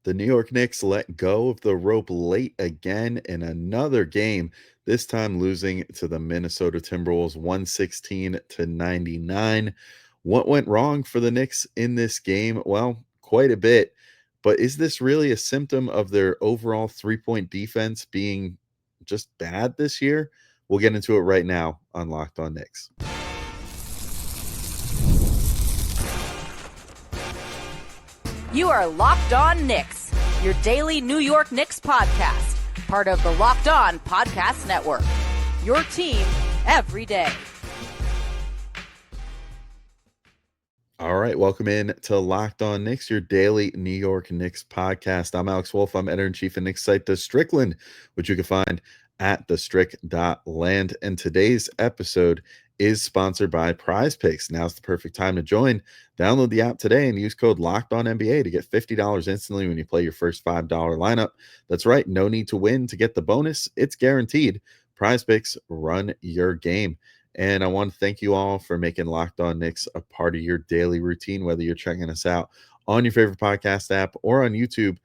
The New York Knicks let go of the rope late again in another game, this time losing to the Minnesota Timberwolves 116 to 99. What went wrong for the Knicks in this game? Well, quite a bit. But is this really a symptom of their overall three-point defense being just bad this year? We'll get into it right now on Locked On Knicks. You are Locked On Knicks, your daily New York Knicks podcast, part of the Locked On Podcast Network. Your team every day. All right, welcome in to Locked On Knicks, your daily New York Knicks podcast. I'm Alex Wolf. I'm editor-in-chief of Knicks site, The Strickland, which you can find at thestrick.land. And today's episode is sponsored by Prizepicks. Now's the perfect time to join. Download the app today and use code LOCKEDONNBA to get $50 instantly when you play your first $5 lineup. That's right, no need to win to get the bonus. It's guaranteed. Prizepicks, run your game. And I want to thank you all for making Locked On Knicks a part of your daily routine, whether you're checking us out on your favorite podcast app or on YouTube.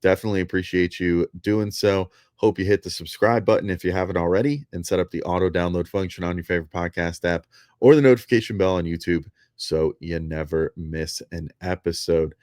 Definitely appreciate you doing so. Hope you hit the subscribe button if you haven't already and set up the auto download function on your favorite podcast app or the notification bell on YouTube so you never miss an episode.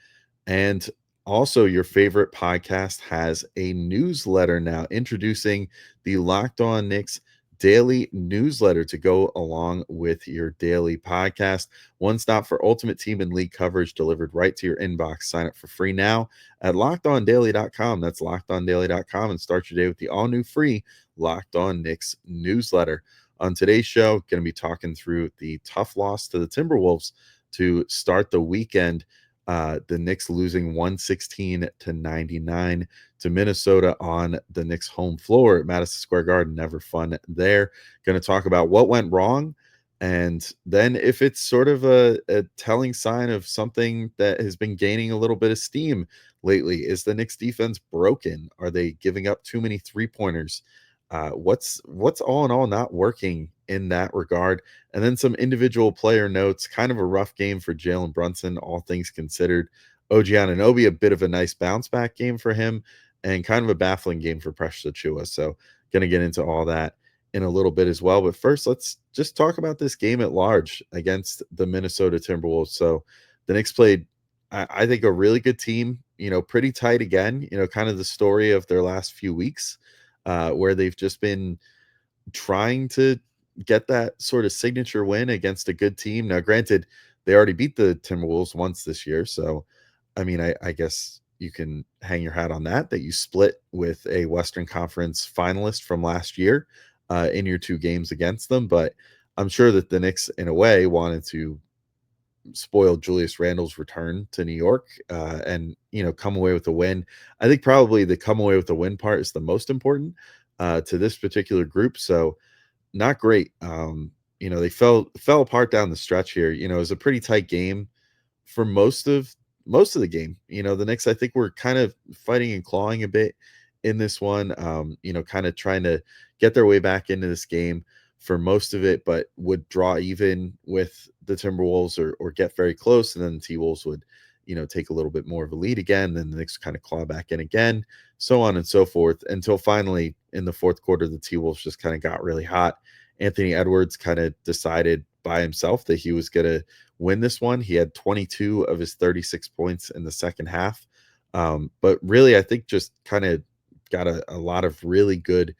And also, your favorite podcast has a newsletter now, introducing the Locked On Knicks daily newsletter to go along with your daily podcast. One stop for ultimate team and league coverage delivered right to your inbox. Sign up for free now at lockedondaily.com. That's lockedondaily.com, and start your day with the all new free Locked On Knicks newsletter. On today's show, going to be talking through the tough loss to the Timberwolves to start the weekend. The Knicks losing 116 to 99 to Minnesota on the Knicks home floor at Madison Square Garden. Never fun there. Going to talk about what went wrong, and then if it's sort of a telling sign of something that has been gaining a little bit of steam lately. Is the Knicks defense broken? Are they giving up too many three-pointers? What's all in all not working in that regard? And then some individual player notes. Kind of a rough game for Jalen Brunson, all things considered. OG Anunoby, a bit of a nice bounce back game for him, and kind of a baffling game for Precious Achiuwa. So going to get into all that in a little bit as well. But first, let's just talk about this game at large against the Minnesota Timberwolves. So the Knicks played, I think, a really good team, pretty tight again, kind of the story of their last few weeks, where they've just been trying to get that sort of signature win against a good team. Now, granted, they already beat the Timberwolves once this year. So, I mean, I guess you can hang your hat on that you split with a Western Conference finalist from last year in your two games against them. But I'm sure that the Knicks, in a way, wanted to spoil Julius Randle's return to New York and, come away with a win. I think probably the come away with the win part is the most important to this particular group. So not great. They fell apart down the stretch here. It was a pretty tight game for most of the game. The Knicks, I think, were kind of fighting and clawing a bit in this one, kind of trying to get their way back into this game for most of it, but would draw even with the Timberwolves or get very close. And then the T-Wolves would, take a little bit more of a lead again. Then the Knicks kind of claw back in again, so on and so forth, until finally in the fourth quarter, the T-Wolves just kind of got really hot. Anthony Edwards kind of decided by himself that he was going to win this one. He had 22 of his 36 points in the second half. But really, I think just kind of got a lot of really good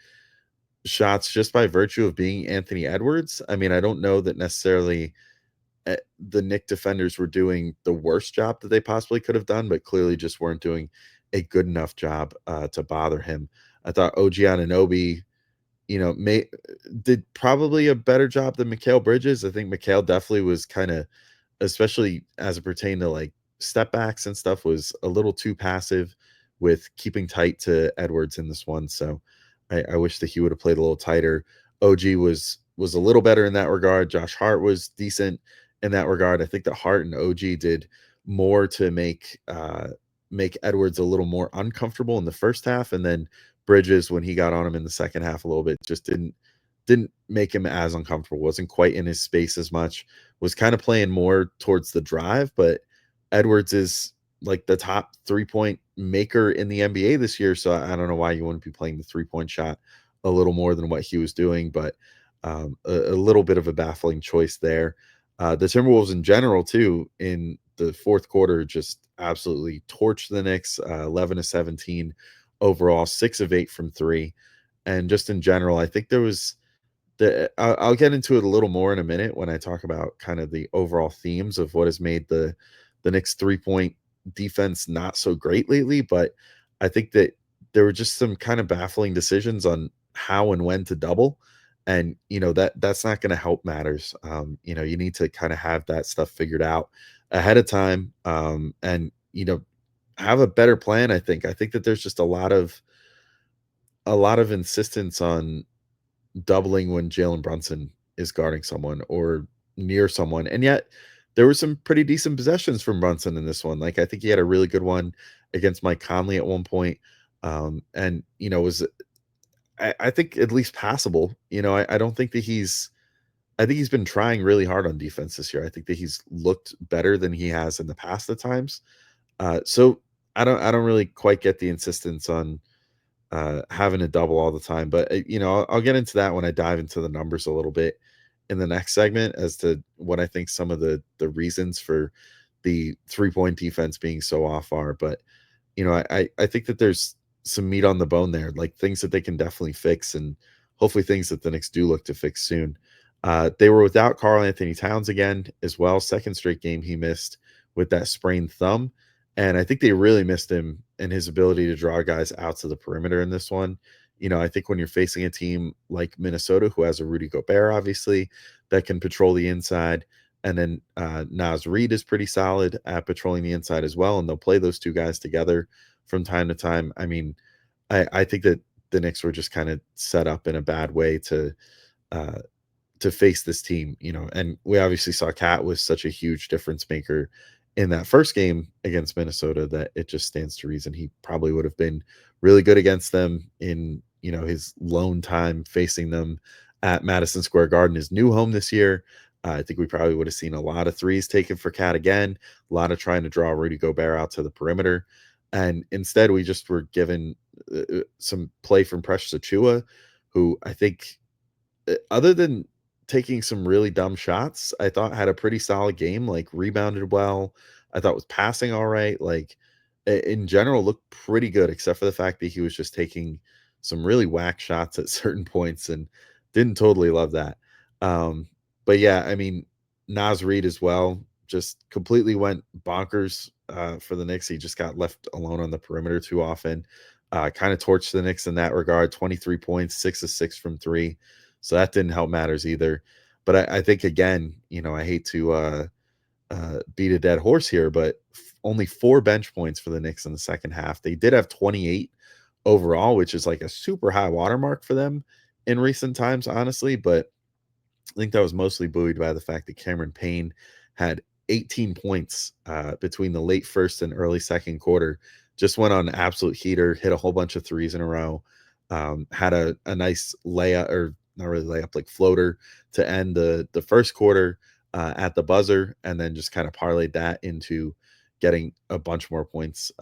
shots just by virtue of being Anthony Edwards. I mean, I don't know that necessarily the Knick defenders were doing the worst job that they possibly could have done, but clearly just weren't doing a good enough job to bother him. I thought OG Anunoby, did probably a better job than Mikal Bridges. I think Mikal definitely was kind of, especially as it pertained to like step backs and stuff, was a little too passive with keeping tight to Edwards in this one. So I wish that he would have played a little tighter. OG was a little better in that regard. Josh Hart was decent in that regard. I think that Hart and OG did more to make Edwards a little more uncomfortable in the first half, and then Bridges, when he got on him in the second half a little bit, just didn't make him as uncomfortable. Wasn't quite in his space as much. Was kind of playing more towards the drive, but Edwards is like the top 3-point maker in the NBA this year. So I don't know why you wouldn't be playing the 3-point shot a little more than what he was doing, but a little bit of a baffling choice there. The Timberwolves in general, too, in the fourth quarter, just absolutely torched the Knicks, 11-17 overall, 6 of 8 from three. And just in general, I think there was I'll get into it a little more in a minute when I talk about kind of the overall themes of what has made the Knicks 3-point defense not so great lately. But I think that there were just some kind of baffling decisions on how and when to double. And that's not going to help matters. You need to kind of have that stuff figured out ahead of time. And have a better plan. I think that there's just a lot of insistence on doubling when Jalen Brunson is guarding someone or near someone. And yet there were some pretty decent possessions from Brunson in this one. Like, I think he had a really good one against Mike Conley at one point. And was I think at least passable. I don't think that I think he's been trying really hard on defense this year. I think that he's looked better than he has in the past at times. So I don't really quite get the insistence on having a double all the time. But I'll get into that when I dive into the numbers a little bit in the next segment as to what I think some of the reasons for the 3-point defense being so off are. But I think that there's some meat on the bone there, like things that they can definitely fix, and hopefully things that the Knicks do look to fix soon. They were without Karl Anthony Towns again as well. Second straight game he missed with that sprained thumb. And I think they really missed him and his ability to draw guys out to the perimeter in this one. I think when you're facing a team like Minnesota, who has a Rudy Gobert, obviously, that can patrol the inside, and then Naz Reid is pretty solid at patrolling the inside as well, and they'll play those two guys together from time to time. I mean, I think that the Knicks were just kind of set up in a bad way uh, to face this team, and we obviously saw Cat was such a huge difference maker in that first game against Minnesota that it just stands to reason he probably would have been really good against them in, his lone time facing them at Madison Square Garden, his new home this year. I think we probably would have seen a lot of threes taken for Cat again, a lot of trying to draw Rudy Gobert out to the perimeter. And instead, we just were given some play from Precious Achiuwa, who I think, other than taking some really dumb shots, I thought had a pretty solid game, like rebounded well. I thought was passing all right. Like, in general, looked pretty good, except for the fact that he was just taking some really whack shots at certain points, and didn't totally love that. But yeah, I mean, Naz Reid as well just completely went bonkers for the Knicks. He just got left alone on the perimeter too often. Kind of torched the Knicks in that regard. 23 points, 6 of 6 from three. So that didn't help matters either. But I think, again, I hate to beat a dead horse here, but only 4 bench points for the Knicks in the second half. They did have 28 overall, which is like a super high watermark for them in recent times, honestly. But I think that was mostly buoyed by the fact that Cameron Payne had 18 points between the late first and early second quarter. Just went on an absolute heater, hit a whole bunch of threes in a row, had a nice layup, or not really layup, like floater to end the first quarter at the buzzer, and then just kind of parlayed that into getting a bunch more points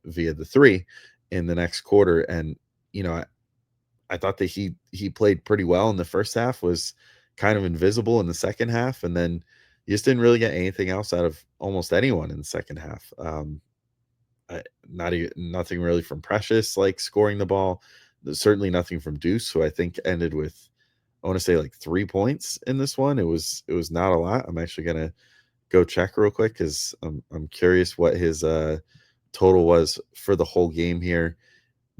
via the three in the next quarter. And I thought that he played pretty well in the first half, was kind of invisible in the second half, and then you just didn't really get anything else out of almost anyone in the second half. Nothing really from Precious, like scoring the ball. Certainly nothing from Deuce, who I think ended with, I want to say, like 3 points in this one. It was not a lot. I'm actually gonna go check real quick because I'm curious what his total was for the whole game here.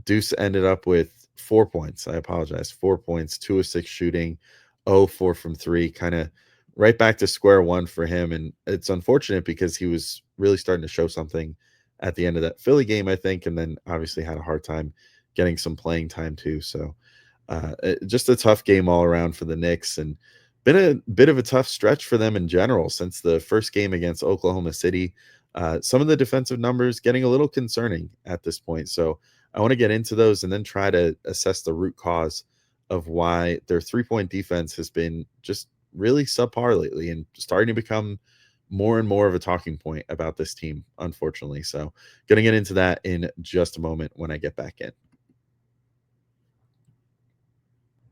Deuce ended up with 4 points. I apologize. 4 points, 2 of 6 shooting, 0-4 from three, kind of right back to square one for him. And it's unfortunate because he was really starting to show something at the end of that Philly game, I think, and then obviously had a hard time getting some playing time too. So just a tough game all around for the Knicks, and been a bit of a tough stretch for them in general since the first game against Oklahoma City. Some of the defensive numbers getting a little concerning at this point. So I want to get into those and then try to assess the root cause of why their 3-point defense has been just really subpar lately and starting to become more and more of a talking point about this team, unfortunately. So, going to get into that in just a moment when I get back in.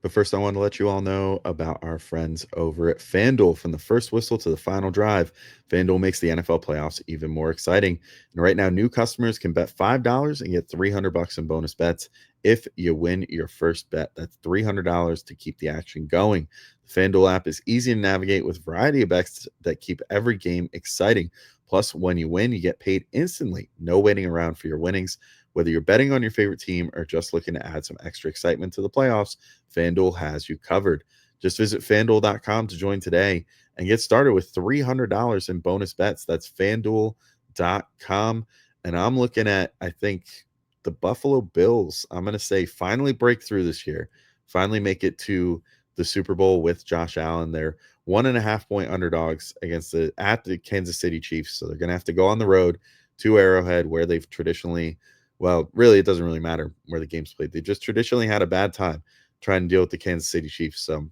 But first, I want to let you all know about our friends over at FanDuel. From the first whistle to the final drive, FanDuel makes the NFL playoffs even more exciting. And right now, new customers can bet $5 and get $300 in bonus bets if you win your first bet. That's $300 to keep the action going. The FanDuel app is easy to navigate with a variety of bets that keep every game exciting. Plus, when you win, you get paid instantly. No waiting around for your winnings. Whether you're betting on your favorite team or just looking to add some extra excitement to the playoffs, FanDuel has you covered. Just visit fanduel.com to join today and get started with $300 in bonus bets. That's fanduel.com. And I'm looking at, I think, the Buffalo Bills, I'm going to say, finally break through this year, finally make it to the Super Bowl with Josh Allen. They're 1.5-point underdogs at the Kansas City Chiefs. So they're going to have to go on the road to Arrowhead, where they've traditionally, well, really, it doesn't really matter where the game's played. They just traditionally had a bad time trying to deal with the Kansas City Chiefs. So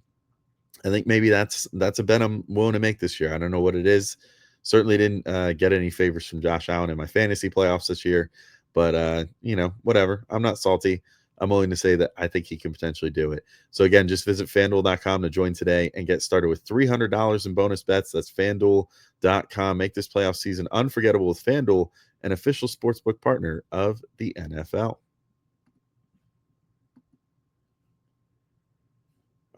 I think maybe that's a bet I'm willing to make this year. I don't know what it is. Certainly didn't get any favors from Josh Allen in my fantasy playoffs this year, but whatever. I'm not salty. I'm willing to say that I think he can potentially do it. So again, just visit fanduel.com to join today and get started with $300 in bonus bets. That's fanduel.com. Make this playoff season unforgettable with FanDuel, an official sportsbook partner of the NFL.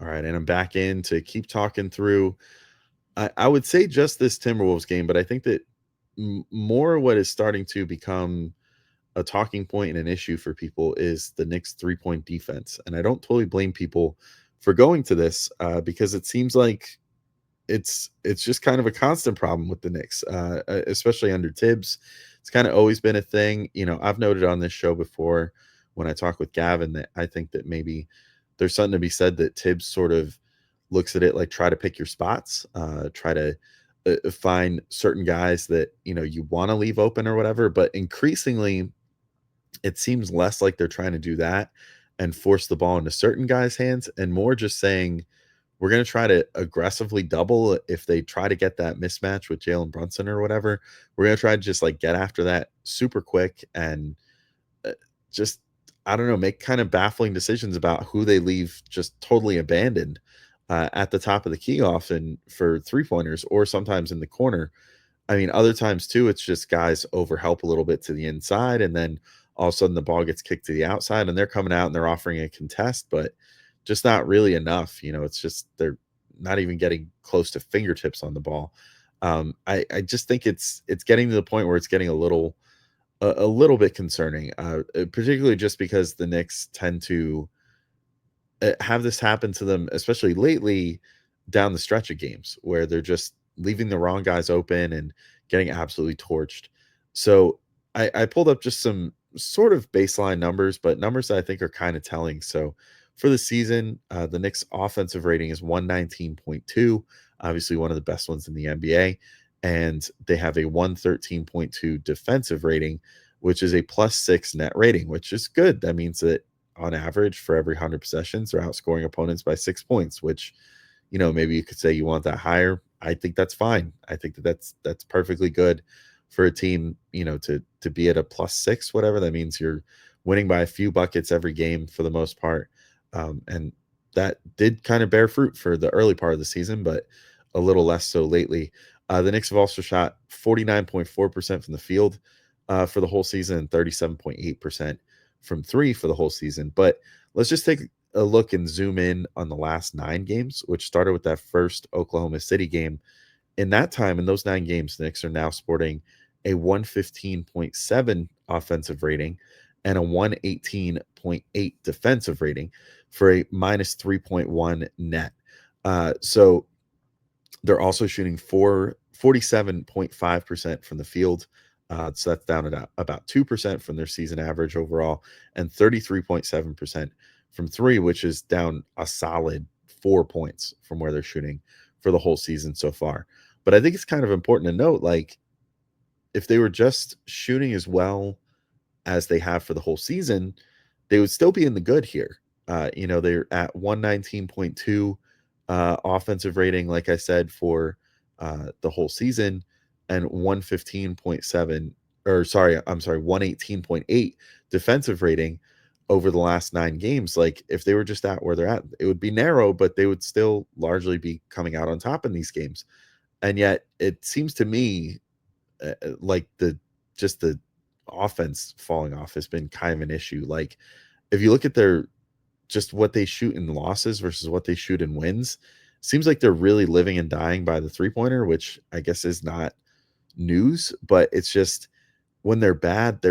All right, and I'm back in to keep talking through. I would say just this Timberwolves game, but I think that more what is starting to become a talking point and an issue for people is the Knicks 3-point defense. And I don't totally blame people for going to this because it seems like it's just kind of a constant problem with the Knicks, especially under Tibbs. It's kind of always been a thing. I've noted on this show before when I talk with Gavin that I think that maybe there's something to be said that Tibbs sort of looks at it like try to pick your spots, try to find certain guys that you want to leave open or whatever. But increasingly, it seems less like they're trying to do that and force the ball into certain guys' hands, and more just saying we're going to try to aggressively double if they try to get that mismatch with Jalen Brunson or whatever. We're going to try to just like get after that super quick and just, I don't know, make kind of baffling decisions about who they leave just totally abandoned at the top of the key often for 3-pointers or sometimes in the corner. I mean, other times too, it's just guys overhelp a little bit to the inside, and then all of a sudden the ball gets kicked to the outside and they're coming out and they're offering a contest, but just not really enough. It's just they're not even getting close to fingertips on the ball. I just think it's getting to the point where it's getting a little bit concerning, particularly just because the Knicks tend to have this happen to them, especially lately down the stretch of games where they're just leaving the wrong guys open and getting absolutely torched. So I pulled up just some sort of baseline numbers, but numbers that I think are kind of telling. So for the season, the Knicks offensive rating is 119.2, obviously one of the best ones in the NBA. And they have a 113.2 defensive rating, which is a +6 net rating, which is good. That means that on average, for every 100 possessions, they're outscoring opponents by 6 points, which, maybe you could say you want that higher. I think that's fine. I think that's perfectly good for a team, to be at a +6, whatever. That means you're winning by a few buckets every game for the most part. And that did kind of bear fruit for the early part of the season, but a little less so lately. The Knicks have also shot 49.4% from the field for the whole season and 37.8% from three for the whole season. But let's just take a look and zoom in on the last 9 games, which started with that first Oklahoma City game. In that time, in those 9 games, the Knicks are now sporting a 115.7 offensive rating and a 118.8 defensive rating for a -3.1 net. So they're also shooting 47.5% from the field. So that's down at about 2% from their season average overall, and 33.7% from three, which is down a solid 4 points from where they're shooting for the whole season so far. But I think it's kind of important to note, like, if they were just shooting as well as they have for the whole season, they would still be in the good here. They're at 119.2 offensive rating, like I said, for the whole season. and 115.7, or sorry, I'm sorry, 118.8 defensive rating over the last 9 games. Like, if they were just at where they're at, it would be narrow, but they would still largely be coming out on top in these games. And yet it seems to me like the offense falling off has been kind of an issue. Like, if you look at their just what they shoot in losses versus what they shoot in wins, seems like they're really living and dying by the three-pointer, which I guess is not news, but it's just when they're bad,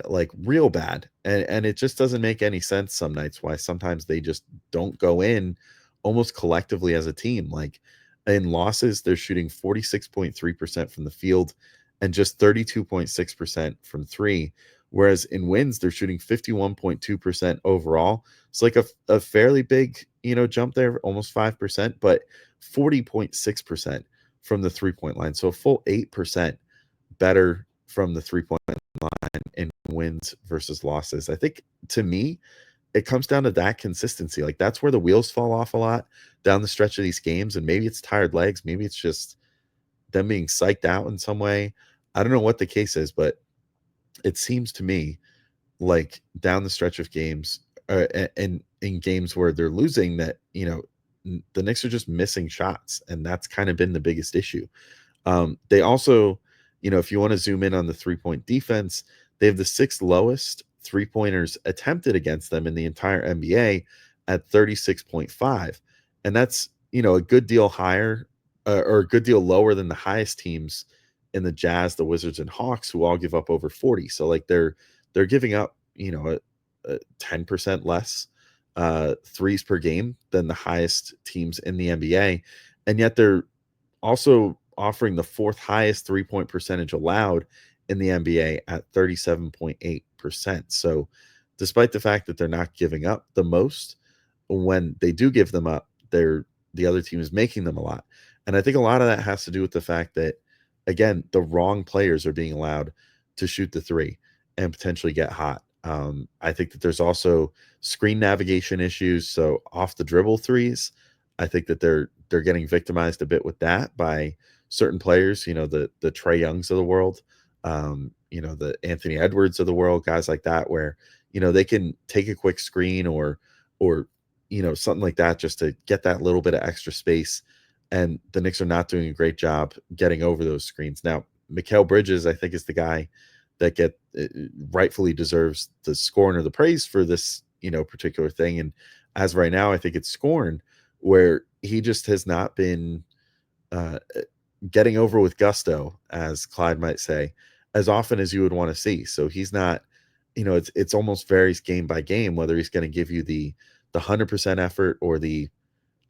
like real bad. And it just doesn't make any sense some nights why sometimes they just don't go in almost collectively as a team. Like, in losses, they're shooting 46.3% from the field and just 32.6% from three. Whereas in wins, they're shooting 51.2% overall. It's like a fairly big, jump there, almost 5%, but 40.6% from the 3-point line. So a full 8% better from the 3-point line in wins versus losses. I think, to me, it comes down to that consistency. Like, that's where the wheels fall off a lot down the stretch of these games. And maybe it's tired legs. Maybe it's just them being psyched out in some way. I don't know what the case is, but it seems to me like down the stretch of games, and in games where they're losing, that, the Knicks are just missing shots. And that's kind of been the biggest issue. They also, if you want to zoom in on the 3-point defense, they have the 6th lowest 3-pointers attempted against them in the entire NBA at 36.5. And that's, a good deal higher, or a good deal lower than the highest teams in the Jazz, the Wizards, and Hawks, who all give up over 40. So, like, they're giving up, a 10% less threes per game than the highest teams in the NBA. And yet they're also offering the 4th highest 3-point percentage allowed in the NBA at 37.8%. So, despite the fact that they're not giving up the most, when they do give them up, the other team is making them a lot. And I think a lot of that has to do with the fact that, again, the wrong players are being allowed to shoot the three and potentially get hot. I think that there's also screen navigation issues. So, off the dribble threes, I think that they're getting victimized a bit with that by certain players, the Trae Youngs of the world, the Anthony Edwards of the world, guys like that, where, they can take a quick screen or something like that just to get that little bit of extra space. And the Knicks are not doing a great job getting over those screens. Now, Mikal Bridges, I think, is the guy that rightfully deserves the scorn or the praise for this, particular thing. And as of right now, I think it's scorn, where he just has not been getting over with gusto, as Clyde might say, as often as you would want to see. So he's not, it's almost varies game by game whether he's going to give you the 100% effort or the,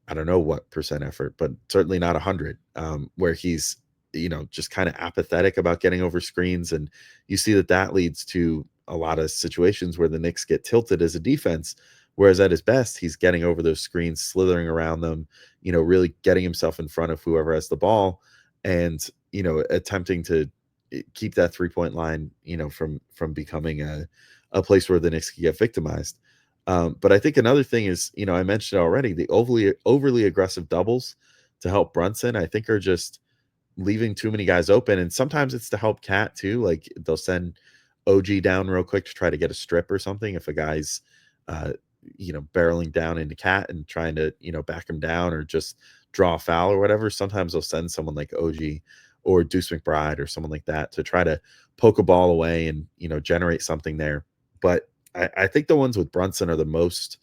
I don't know what percent effort, but certainly not 100, where he's, just kind of apathetic about getting over screens. And you see that leads to a lot of situations where the Knicks get tilted as a defense, whereas at his best, he's getting over those screens, slithering around them, really getting himself in front of whoever has the ball, and, attempting to keep that 3-point line, from becoming a place where the Knicks can get victimized. But I think another thing is, I mentioned already, the overly aggressive doubles to help Brunson, I think, are just leaving too many guys open. And sometimes it's to help Cat too. Like, they'll send OG down real quick to try to get a strip or something. If a guy's, barreling down into Cat and trying to, back him down or just draw a foul or whatever, sometimes they'll send someone like OG or Deuce McBride or someone like that to try to poke a ball away and, generate something there. But I think the ones with Brunson are the most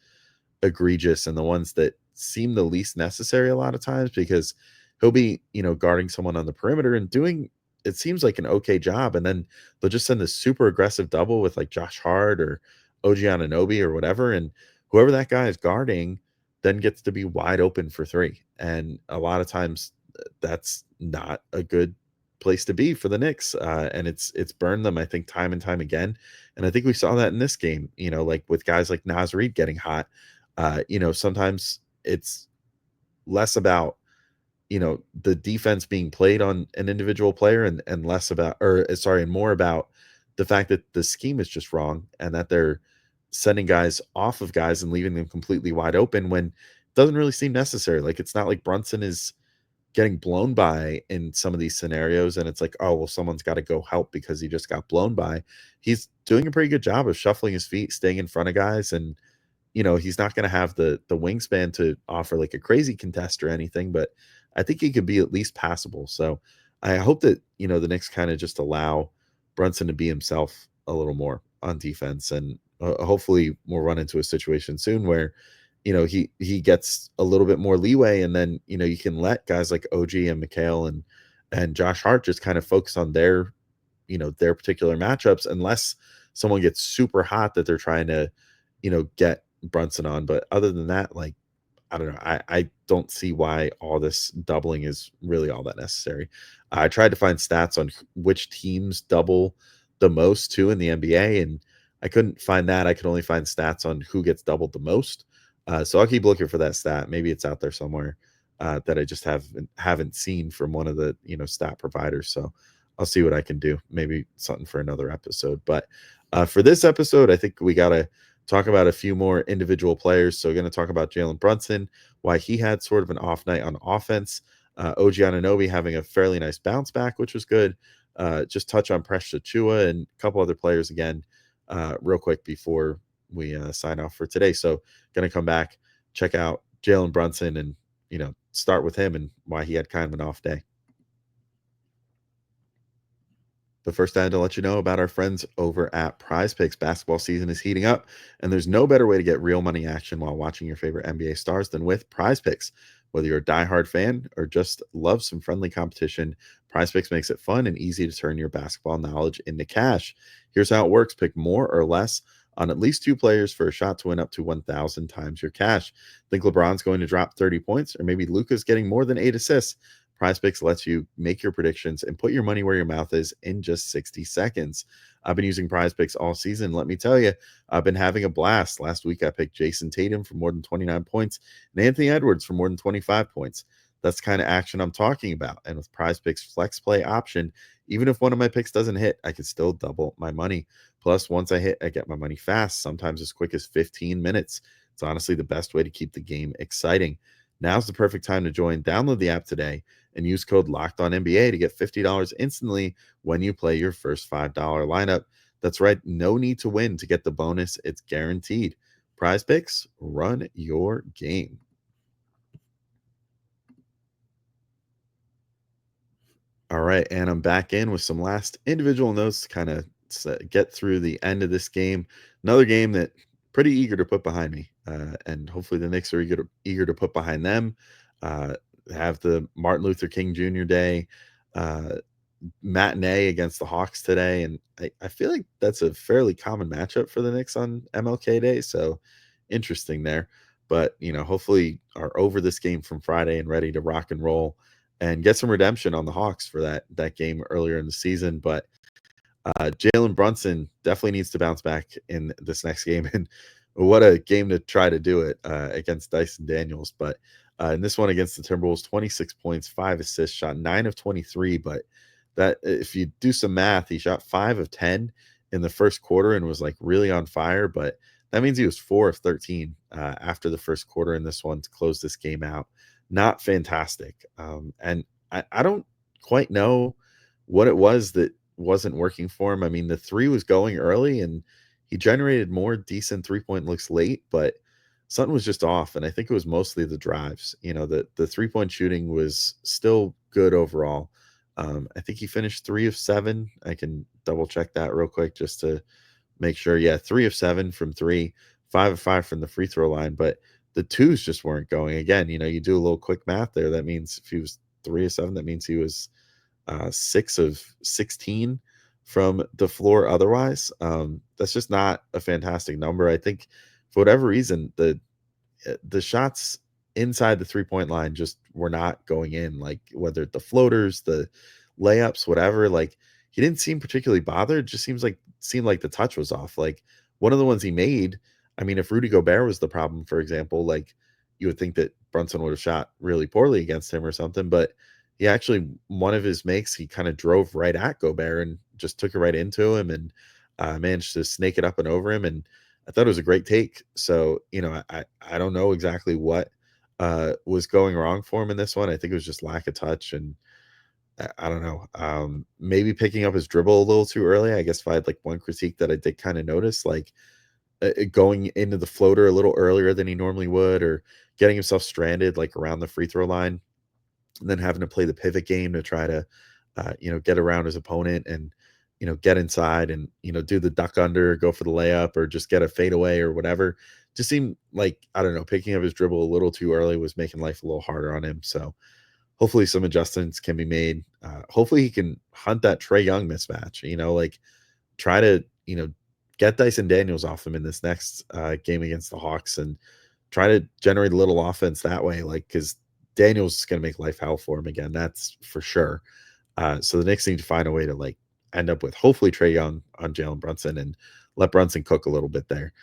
egregious and the ones that seem the least necessary a lot of times, because he'll be, guarding someone on the perimeter and doing, it seems like, an okay job. And then they'll just send this super aggressive double with like Josh Hart or OG Anunoby or whatever. And whoever that guy is guarding then gets to be wide open for three. And a lot of times that's not a good place to be for the Knicks. And it's burned them, I think, time and time again. And I think we saw that in this game, like with guys like Naz Reid getting hot. Sometimes it's less about, the defense being played on an individual player and less about, and more about the fact that the scheme is just wrong and that they're sending guys off of guys and leaving them completely wide open when it doesn't really seem necessary. Like, it's not like Brunson is getting blown by in some of these scenarios, and it's like, oh well, someone's got to go help because he just got blown by. He's doing a pretty good job of shuffling his feet, staying in front of guys, and he's not going to have the wingspan to offer like a crazy contest or anything, but I think he could be at least passable. So I hope that the Knicks kind of just allow Brunson to be himself a little more on defense, and hopefully we'll run into a situation soon where he gets a little bit more leeway, and then you can let guys like OG and McHale and Josh Hart just kind of focus on their particular matchups, unless someone gets super hot that they're trying to get Brunson on. But other than that, like, I don't know. I don't see why all this doubling is really all that necessary. I tried to find stats on which teams double the most too in the NBA, and I couldn't find that. I could only find stats on who gets doubled the most. So I'll keep looking for that stat. Maybe it's out there somewhere that I just haven't seen from one of the stat providers. So I'll see what I can do. Maybe something for another episode. But for this episode, I think we gotta talk about a few more individual players. So we're going to talk about Jalen Brunson, why he had sort of an off night on offense. OG Anunoby having a fairly nice bounce back, which was good. Just touch on Precious Achua and a couple other players again, real quick before we sign off for today. So going to come back, check out Jalen Brunson, and start with him and why he had kind of an off day. But first, I had to let you know about our friends over at Prizepicks. Basketball season is heating up, and there's no better way to get real money action while watching your favorite NBA stars than with Prizepicks. Whether you're a diehard fan or just love some friendly competition, Prizepicks makes it fun and easy to turn your basketball knowledge into cash. Here's how it works: pick more or less on at least two players for a shot to win up to 1,000 times your cash. Think LeBron's going to drop 30 points, or maybe Luka's getting more than 8 assists? PrizePicks lets you make your predictions and put your money where your mouth is in just 60 seconds. I've been using PrizePicks all season. Let me tell you, I've been having a blast. Last week, I picked Jason Tatum for more than 29 points and Anthony Edwards for more than 25 points. That's the kind of action I'm talking about. And with PrizePicks Flex Play option, even if one of my picks doesn't hit, I can still double my money. Plus, once I hit, I get my money fast, sometimes as quick as 15 minutes. It's honestly the best way to keep the game exciting. Now's the perfect time to join. Download the app today and use code LOCKEDONNBA to get $50 instantly when you play your first $5 lineup. That's right. No need to win to get the bonus. It's guaranteed. PrizePicks, run your game. All right, and I'm back in with some last individual notes to kind of get through the end of this game. Another game that pretty eager to put behind me, and hopefully the Knicks are eager to put behind them. Have the Martin Luther King Jr. Day matinee against the Hawks today, and I feel like that's a fairly common matchup for the Knicks on MLK Day, so interesting there. But hopefully are over this game from Friday and ready to rock and roll and get some redemption on the Hawks for that game earlier in the season. But Jalen Brunson definitely needs to bounce back in this next game, and what a game to try to do it against Dyson Daniels. But in this one against the Timberwolves, 26 points, 5 assists, shot 9 of 23. But that, if you do some math, he shot 5 of 10 in the first quarter and was like really on fire. But that means he was 4 of 13 after the first quarter in this one to close this game out. Not fantastic. And I don't quite know what it was that wasn't working for him. I mean, the three was going early and he generated more decent 3-point looks late, but something was just off. And I think it was mostly the drives. The 3-point shooting was still good overall. I think he finished 3 of 7. I can double check that real quick just to make sure. Yeah, 3 of 7 from 3, 5 of 5 from the free throw line, but the twos just weren't going. Again, you do a little quick math there. That means if he was 3 of 7, that means he was 6 of 16 from the floor otherwise. That's just not a fantastic number. I think for whatever reason, the shots inside the 3-point line just were not going in, like whether the floaters, the layups, whatever. Like he didn't seem particularly bothered. Just seemed like the touch was off. Like one of the ones he made, I mean, if Rudy Gobert was the problem, for example, like you would think that Brunson would have shot really poorly against him or something, but he actually, one of his makes, he kind of drove right at Gobert and just took it right into him and managed to snake it up and over him. And I thought it was a great take. So, I don't know exactly what was going wrong for him in this one. I think it was just lack of touch, and I don't know. Maybe picking up his dribble a little too early. I guess if I had like one critique that I did kind of notice, like going into the floater a little earlier than he normally would, or getting himself stranded like around the free throw line, and then having to play the pivot game to try to, get around his opponent and, get inside and, do the duck under, go for the layup, or just get a fadeaway or whatever. Just seemed like, I don't know, picking up his dribble a little too early was making life a little harder on him. So hopefully some adjustments can be made. Hopefully he can hunt that Trae Young mismatch, like try to, get Dyson Daniels off him in this next game against the Hawks and try to generate a little offense that way. Like, because Daniels is going to make life hell for him again. That's for sure. So the Knicks need to find a way to like end up with hopefully Trae Young on Jalen Brunson and let Brunson cook a little bit there.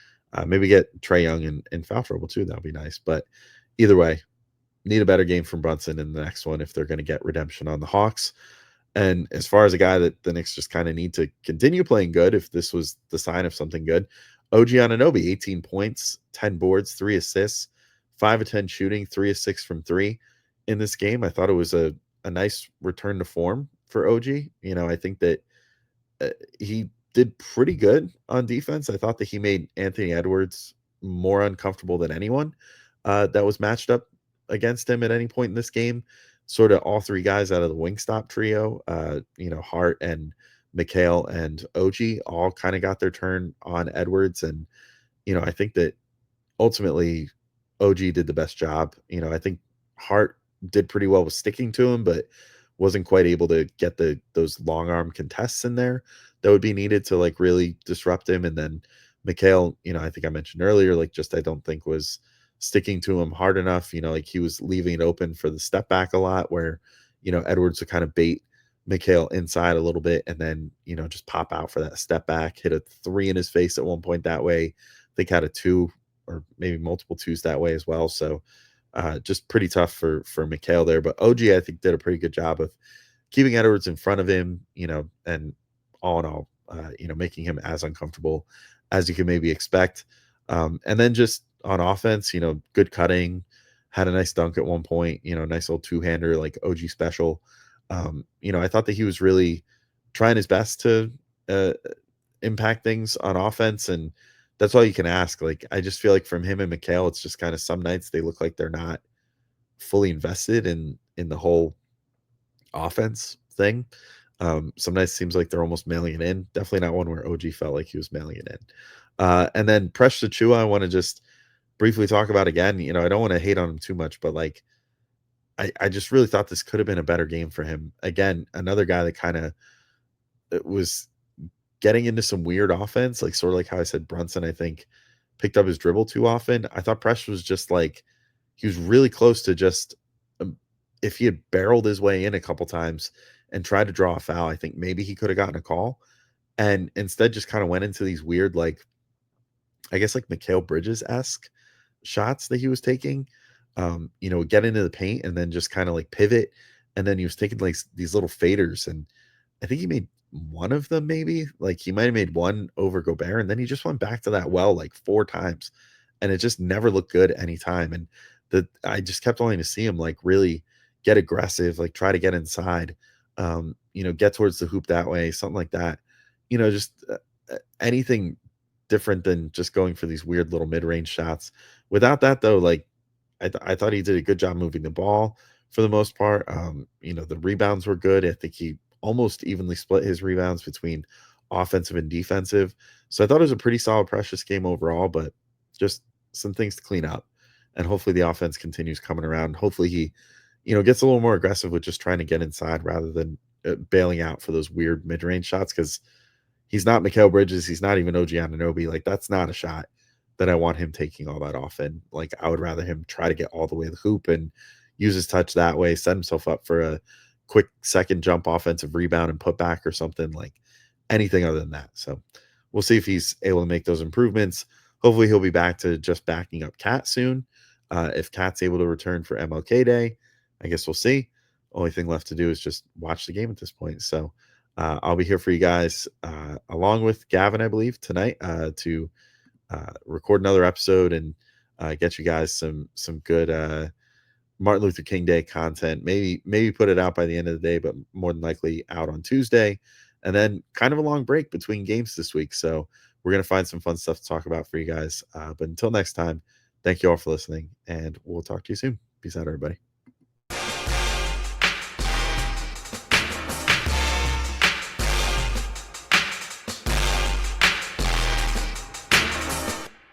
Maybe get Trae Young in foul trouble too. That would be nice. But either way, need a better game from Brunson in the next one if they're going to get redemption on the Hawks. And as far as a guy that the Knicks just kind of need to continue playing good, if this was the sign of something good, OG Anunoby, 18 points, 10 boards, 3 assists, 5 of 10 shooting, 3 of 6 from 3 in this game. I thought it was a nice return to form for OG. I think that he did pretty good on defense. I thought that he made Anthony Edwards more uncomfortable than anyone that was matched up against him at any point in this game. Sort of all three guys out of the Wingstop trio, Hart and Mikhail and OG all kind of got their turn on Edwards. And, I think that ultimately OG did the best job. I think Hart did pretty well with sticking to him, but wasn't quite able to get those long arm contests in there that would be needed to like really disrupt him. And then Mikhail, I think I mentioned earlier, like just I don't think was sticking to him hard enough. Like he was leaving it open for the step back a lot where, Edwards would kind of bait Mikhail inside a little bit and then, just pop out for that step back, hit a 3 in his face at one point that way. I think had a 2 or maybe multiple 2s that way as well. So just pretty tough for Mikhail there. But OG, I think, did a pretty good job of keeping Edwards in front of him, and all in all, making him as uncomfortable as you can maybe expect. And then just on offense, good cutting, had a nice dunk at one point, nice little two-hander, like OG special. I thought that he was really trying his best to impact things on offense, and that's all you can ask. Like, I just feel like from him and Mikhail, it's just kind of some nights they look like they're not fully invested in the whole offense thing. Some nights it seems like they're almost mailing it in. Definitely not one where OG felt like he was mailing it in. And then Presh Achua, I want to just briefly talk about again. I don't want to hate on him too much, but like I just really thought this could have been a better game for him. Again, another guy that kind of was getting into some weird offense, like sort of like how I said Brunson, I think, picked up his dribble too often. I thought Presh was just like, he was really close to just, if he had barreled his way in a couple times and tried to draw a foul, I think maybe he could have gotten a call. And instead just kind of went into these weird, like, I guess like Mikal Bridges-esque shots that he was taking, get into the paint and then just kind of like pivot. And then he was taking like these little faders. And I think he made one of them, maybe like he might have made one over Gobert. And then he just went back to that well like 4 times. And it just never looked good anytime. And I just kept wanting to see him like really get aggressive, like try to get inside, get towards the hoop that way, something like that. Just anything different than just going for these weird little mid-range shots. Without that, though, like I thought he did a good job moving the ball for the most part. The rebounds were good. I think he almost evenly split his rebounds between offensive and defensive. So I thought it was a pretty solid, Precious game overall, but just some things to clean up. And hopefully the offense continues coming around. Hopefully he, gets a little more aggressive with just trying to get inside rather than bailing out for those weird mid-range shots, because he's not Mikal Bridges. He's not even OG Anunoby. Like, that's not a shot that I want him taking all that often. Like, I would rather him try to get all the way to the hoop and use his touch that way, set himself up for a quick second jump offensive rebound and put back or something, like anything other than that. So we'll see if he's able to make those improvements. Hopefully he'll be back to just backing up Cat soon. If Cat's able to return for MLK Day, I guess we'll see. Only thing left to do is just watch the game at this point. So I'll be here for you guys along with Gavin, I believe, tonight to record another episode and get you guys some good Martin Luther King Day content. Maybe put it out by the end of the day, but more than likely out on Tuesday. And then kind of a long break between games this week. So we're going to find some fun stuff to talk about for you guys. But until next time, thank you all for listening, and we'll talk to you soon. Peace out, everybody.